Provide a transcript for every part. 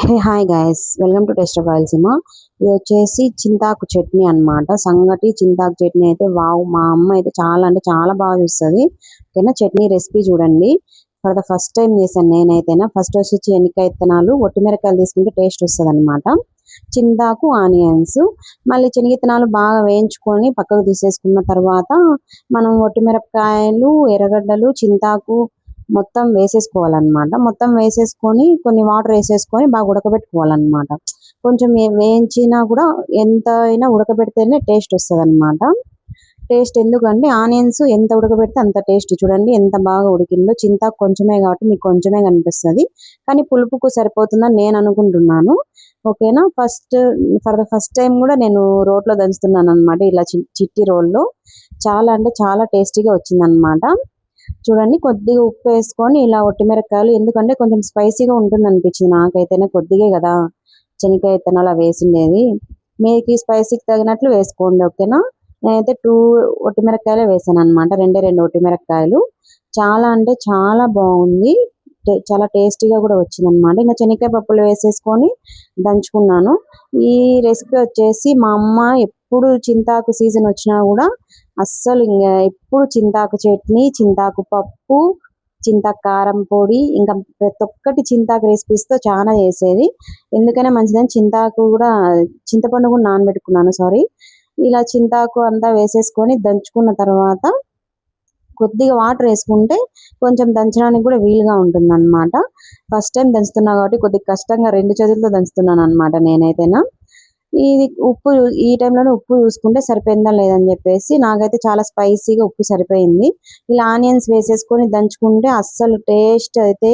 Hey hi guys, welcome to taste of Rayalaseema. ఇది వచ్చేసి చింతాకు చట్నీ అన్నమాట. సంగటి చింతాకు చట్నీ అయితే వావ్, మా అమ్మ అయితే చాలా అంటే చాలా బాగా చూస్తుంది. ఓకేనా, చట్నీ రెసిపీ చూడండి. ఫర్ ద ఫస్ట్ టైం చేశాను నేనైతేనా. ఫస్ట్ వచ్చి శనక్కాయ విత్తనాలు, ఒట్టిమిరకాయలు తీసుకుంటే టేస్ట్ వస్తుంది అనమాట. చింతాకు, ఆనియన్స్, మళ్ళీ శనగిత్తనాలు బాగా వేయించుకొని పక్కకు తీసేసుకున్న తర్వాత మనం ఒట్టిమిరపకాయలు, ఎర్రగడ్డలు, చింతాకు మొత్తం వేసేసుకోవాలన్నమాట. మొత్తం వేసేసుకొని కొన్ని వాటర్ వేసేసుకొని బాగా ఉడకబెట్టుకోవాలన్నమాట. కొంచెం వేయించినా కూడా ఎంత అయినా ఉడకబెడితేనే టేస్ట్ వస్తుంది అనమాట. టేస్ట్ ఎందుకంటే ఆనియన్స్ ఎంత ఉడకబెడితే అంత టేస్ట్. చూడండి ఎంత బాగా ఉడికిందో. చింతాకు కొంచెమే కాబట్టి మీకు కొంచెమే కనిపిస్తుంది, కానీ పులుపుకు సరిపోతుందని నేను అనుకుంటున్నాను. ఓకేనా, ఫర్ ద ఫస్ట్ టైం కూడా నేను రోట్లో దంచుతున్నాను అనమాట. ఇలా చిట్టి రోల్లో చాలా అంటే చాలా టేస్టీగా వచ్చిందనమాట. చూడండి, కొద్దిగా ఉప్పు వేసుకొని ఇలా ఒట్టిమిరపకాయలు, ఎందుకంటే కొంచెం స్పైసీగా ఉంటుంది అనిపించింది నాకైతేనే. కొద్దిగే కదా శనక్కాయ విత్తనాలు వేసిండేది, మీకు స్పైసీకి తగినట్లు వేసుకోండి. ఓకేనా, నేనైతే 2 ఒట్టిమిరపకాయలే వేసాను అనమాట. రెండు ఒట్టిమిరపకాయలు. చాలా అంటే చాలా బాగుంది, చాలా టేస్టీగా కూడా వచ్చింది అనమాట. ఇంకా శనక్కాయ పప్పులు వేసేసుకొని దంచుకున్నాను. ఈ రెసిపీ వచ్చేసి మా అమ్మ ఎప్పుడు చింతాకు సీజన్ వచ్చినా కూడా అస్సలు ఇంకా ఎప్పుడు చింతాకు చట్నీ, చింతాకు పప్పు, చింతాకు కారం పొడి, ఇంకా ప్రతి ఒక్కటి చింతాకు రెసిపీస్తో చాలా చేసేది. ఎందుకైనా మంచిదని చింతాకు కూడా, చింతపండు కూడా నానబెట్టుకున్నాను, సారీ. ఇలా చింతాకు అంతా వేసేసుకొని దంచుకున్న తర్వాత కొద్దిగా వాటర్ వేసుకుంటే కొంచెం దంచడానికి కూడా వీలుగా ఉంటుంది అనమాట. ఫస్ట్ టైం దంచుతున్నా కాబట్టి కొద్దిగా కష్టంగా 2 చేతులతో దంచుతున్నాను అనమాట నేనైతేనా. ఇది ఉప్పు ఈ టైంలోనే ఉప్పు చూసుకుంటే సరిపోయిందా లేదని చెప్పేసి, నాకైతే చాలా స్పైసీగా ఉప్పు సరిపోయింది. ఇలా ఆనియన్స్ వేసేసుకొని దంచుకుంటే అస్సలు టేస్ట్ అయితే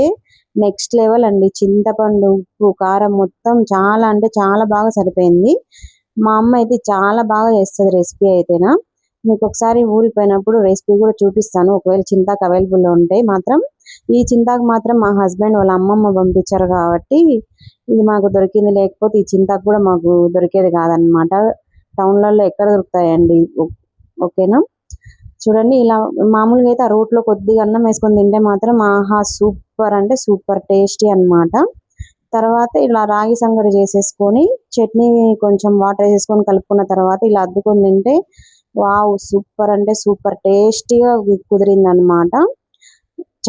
నెక్స్ట్ లెవెల్ అండి. చింతపండు, ఉప్పు, కారం మొత్తం చాలా అంటే చాలా బాగా సరిపోయింది. మా అమ్మ అయితే చాలా బాగా చేస్తుంది రెసిపీ అయితేనా. మీకు ఒకసారి ఊరికి పోయినప్పుడు రెసిపీ కూడా చూపిస్తాను, ఒకవేళ చింతాకు అవైలబుల్లో ఉంటే మాత్రం. ఈ చింతాకు మాత్రం మా హస్బెండ్ వాళ్ళ అమ్మమ్మ పంపించారు కాబట్టి ఇది మాకు దొరికింది, లేకపోతే ఈ చింతాకు కూడా మాకు దొరికేది కాదనమాట. టౌన్లలో ఎక్కడ దొరుకుతాయండి. ఓకేనా, చూడండి ఇలా మామూలుగా అయితే ఆ రోట్లో కొద్దిగా అన్నం వేసుకొని తింటే మాత్రం ఆహా సూపర్ అంటే సూపర్ టేస్టీ అనమాట. తర్వాత ఇలా రాగి సంగటి చేసేసుకొని చట్నీ కొంచెం వాటర్ వేసేసుకొని కలుపుకున్న తర్వాత ఇలా అద్దుకొని తింటే వావ్, సూపర్ అంటే సూపర్ టేస్టీగా కుదిరిందనమాట.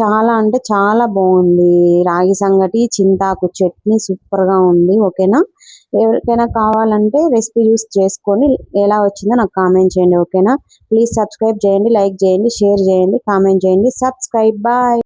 చాలా అంటే చాలా బాగుంది. రాగి సంగటి, చింతాకు చట్నీ సూపర్గా ఉంది. ఓకేనా, ఎవరికైనా కావాలంటే రెసిపీ యూస్ చేసుకొని ఎలా వచ్చిందో నాకు కామెంట్ చేయండి. ఓకేనా, ప్లీజ్ సబ్స్క్రైబ్ చేయండి, లైక్ చేయండి, షేర్ చేయండి, కామెంట్ చేయండి, సబ్స్క్రైబ్. బాయ్.